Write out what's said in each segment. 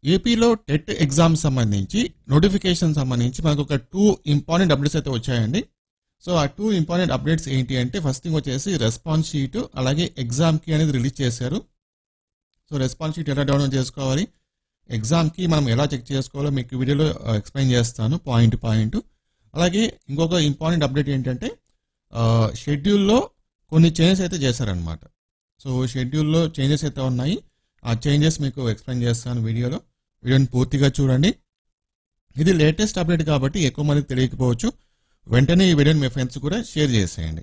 ఏపీలో TET exam సంబంధించి notification సంబంధించి మనకు ఒక 2 ఇంపార్టెంట్ అప్డేట్స్ అయితే వచ్చాయండి. సో ఆ 2 ఇంపార్టెంట్ అప్డేట్స్ ఏంటి అంటే ఫస్ట్ థింగ్ వచ్చేసి రెస్పాన్స్ షీట్ అలాగే ఎగ్జామ్ కి అనేది రిలీజ్ చేశారు. సో రెస్పాన్స్ షీట్ ఎలా డౌన్లోడ్ చేసుకోవాలి, ఎగ్జామ్ కి మనం ఎలా చెక్ చేసుకోవాలో మీకు వీడియోలో ఎక్స్ప్లెయిన్ చేస్తాను పాయింట్ పాయింట్. అలాగే ఇంకొక ఇంపార్టెంట్ అప్డేట్ ఏంటంటే షెడ్యూల్లో కొన్ని చేంజెస్ అయితే చేశారనమాట. సో షెడ్యూల్లో చేంజెస్ అయితే ఉన్నాయి, ఆ చేంజెస్ మీకు ఎక్స్ప్లెయిన్ చేస్తాను వీడియోని పూర్తిగా చూడండి. ఇది లేటెస్ట్ అప్డేట్ కాబట్టి ఎక్కువ మందికి తెలియకపోవచ్చు, వెంటనే ఈ వీడియోని మీ ఫ్రెండ్స్ కూడా షేర్ చేసేయండి.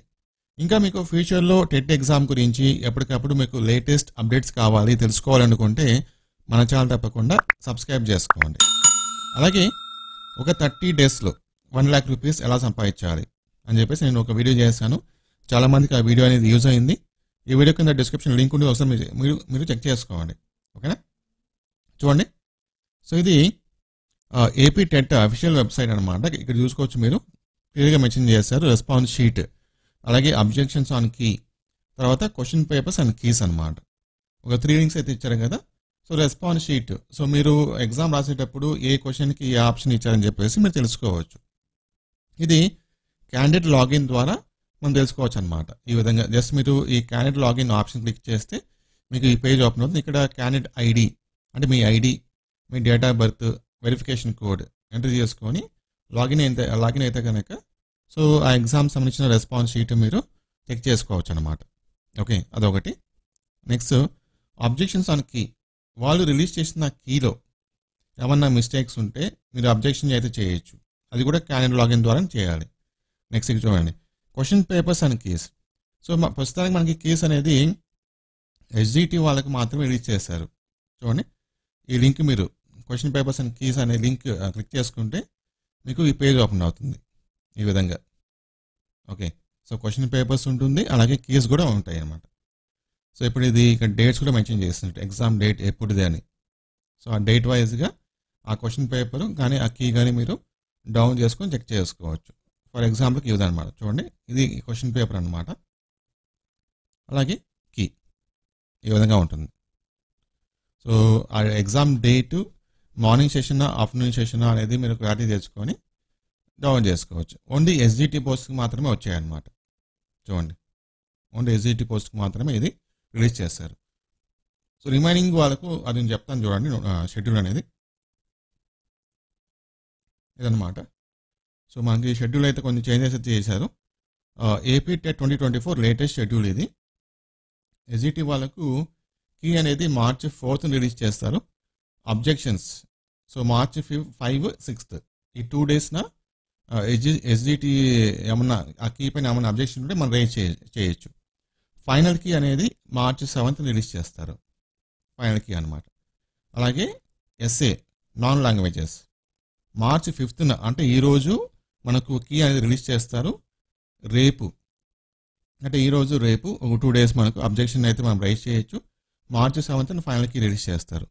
ఇంకా మీకు ఫ్యూచర్లో టెట్ ఎగ్జామ్ గురించి ఎప్పటికప్పుడు మీకు లేటెస్ట్ అప్డేట్స్ కావాలి తెలుసుకోవాలనుకుంటే మన ఛానల్ తప్పకుండా సబ్స్క్రైబ్ చేసుకోండి. అలాగే ఒక 30 డేస్లో 1 lakh రూపీస్ ఎలా సంపాదించాలి అని చెప్పేసి నేను ఒక వీడియో చేశాను. చాలామందికి ఆ వీడియో అనేది యూజ్ అయింది. ఈ వీడియో కింద డిస్క్రిప్షన్ లింక్ ఉండి ఒకసారి మీరు చెక్ చేసుకోండి, ఓకేనా. చూడండి, సో ఇది ఏపీ టెట్ అఫీషియల్ వెబ్సైట్ అనమాట. ఇక్కడ చూసుకోవచ్చు, మీరు క్లియర్గా మెన్షన్ చేశారు రెస్పాన్స్ షీట్, అలాగే అబ్జెక్షన్స్ ఆన్ కీ, తర్వాత క్వశ్చన్ పేపర్స్ అండ్ కీస్ అనమాట. ఒక 3 లింక్స్ అయితే ఇచ్చారు కదా. సో రెస్పాన్స్ షీట్, సో మీరు ఎగ్జామ్ రాసేటప్పుడు ఏ క్వశ్చన్కి ఏ ఆప్షన్ ఇచ్చారని చెప్పేసి మీరు తెలుసుకోవచ్చు. ఇది క్యాండిడేట్ లాగిన్ ద్వారా మనం తెలుసుకోవచ్చు అనమాట. ఈ విధంగా జస్ట్ మీరు ఈ క్యాండిడేట్ లాగిన్ ఆప్షన్ క్లిక్ చేస్తే మీకు ఈ పేజ్ ఓపెన్ అవుతుంది. ఇక్కడ క్యాండిడేట్ ఐడి అంటే మీ ఐడి, మీ date of birth, verification code enter చేసుకొని లాగిన్ అయితే కనుక సో ఆ ఎగ్జామ్ సంబంధించిన రెస్పాన్స్ షీట్ మీరు చెక్ చేసుకోవచ్చు అనమాట. ఓకే, అదొకటి. నెక్స్ట్ అబ్జెక్షన్స్ ఆన్ కీ, వాళ్ళు రిలీజ్ చేసిన కీలో ఏమన్నా మిస్టేక్స్ ఉంటే మీరు అబ్జెక్షన్ అయితే చేయొచ్చు, అది కూడా క్యాండిడేట్ లాగిన్ ద్వారా చేయాలి. నెక్స్ట్ చూడండి, question papers and keys. So ప్రస్తుతానికి మనకి కీస్ అనేది ఎస్జిటి వాళ్ళకి మాత్రమే రిలీజ్ చేశారు. చూడండి, ఈ లింక్ మీరు క్వశ్చన్ పేపర్స్ అండ్ కీస్ అనే లింక్ క్లిక్ చేసుకుంటే మీకు ఈ పేజ్ ఓపెన్ అవుతుంది ఈ విధంగా. ఓకే, సో క్వశ్చన్ పేపర్స్ ఉంటుంది, అలాగే కీస్ కూడా ఉంటాయి అన్నమాట. సో ఇప్పుడు ఇది ఇక్కడ డేట్స్ కూడా మెన్షన్ చేస్తున్నట్టు, ఎగ్జామ్ డేట్ ఎప్పుడుది అని. సో ఆ డేట్ వైజ్గా ఆ క్వశ్చన్ పేపర్ కానీ ఆ కీ కానీ మీరు డౌన్ చేసుకొని చెక్ చేసుకోవచ్చు. ఫర్ ఎగ్జాంపుల్కి ఇది అనమాట. చూడండి, ఇది క్వశ్చన్ పేపర్ అనమాట, అలాగే కీ ఈ విధంగా ఉంటుంది. సో ఆ exam date morning session afternoon session అనేది మీరు క్లారిటీ తెచ్చుకొని డౌన్ చేసుకోవచ్చు. ఓన్లీ ఎస్జిటి పోస్ట్కి మాత్రమే వచ్చాయన్నమాట. చూడండి, ఓన్లీ ఎస్జిటి పోస్ట్కి మాత్రమే ఇది రిలీజ్ చేశారు. సో రిమైనింగ్ వాళ్ళకు అది నేను చెప్తాను చూడండి, షెడ్యూల్ అనేది ఇదనమాట. సో మనకి షెడ్యూల్ అయితే కొన్ని చేంజెస్ అయితే చేశారు. ఏపీ టెట్ 2024 లేటెస్ట్ షెడ్యూల్ ఇది. ఎస్జిటి వాళ్ళకు కీ అనేది March 4th రిలీజ్ చేస్తారు. అబ్జెక్షన్స్ సో March 5, 6 ఈ 2 డేస్న ఎస్జిటి ఏమన్నా ఆ కీ పైన ఏమన్నా అబ్జెక్షన్ ఉంటే మనం రేజ్ చేయొచ్చు. ఫైనల్ కీ అనేది March 7th రిలీజ్ చేస్తారు, ఫైనల్ కీ అనమాట. అలాగే SA non languages March 5th అంటే ఈరోజు మనకు కీ అనేది రిలీజ్ చేస్తారు. రేపు అంటే ఈరోజు రేపు ఒక 2 డేస్ మనకు అబ్జెక్షన్ అయితే మనం రైజ్ చేయొచ్చు. March 7th final key release చేస్తారు.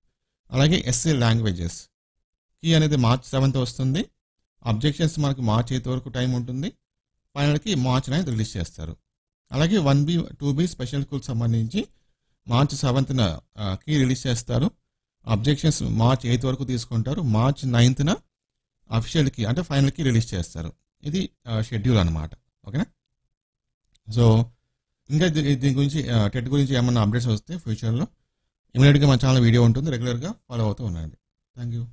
అలాగే ఎస్ఏ లాంగ్వేజెస్ కీ అనేది March 7th వస్తుంది. అబ్జెక్షన్స్ మనకు March 8th వరకు టైం ఉంటుంది. Final key March 9th release చేస్తారు. అలాగే 1B 2B స్పెషల్ స్కూల్ సంబంధించి March 7th కీ రిలీజ్ చేస్తారు. అబ్జెక్షన్స్ March 8th వరకు తీసుకుంటారు. March 9th అఫీషియల్ కీ అంటే ఫైనల్ కీ రిలీజ్ చేస్తారు. ఇది షెడ్యూల్ అనమాట, ఓకేనా. సో ఇంకా దీని గురించి టెట్ గురించి ఏమన్నా అప్డేట్స్ వస్తే ఫ్యూచర్లో ఇమీడియట్గా మన ఛానల్ వీడియో ఉంటుంది, రెగ్యులర్గా ఫాలో అవుతూ ఉండండి. Thank you.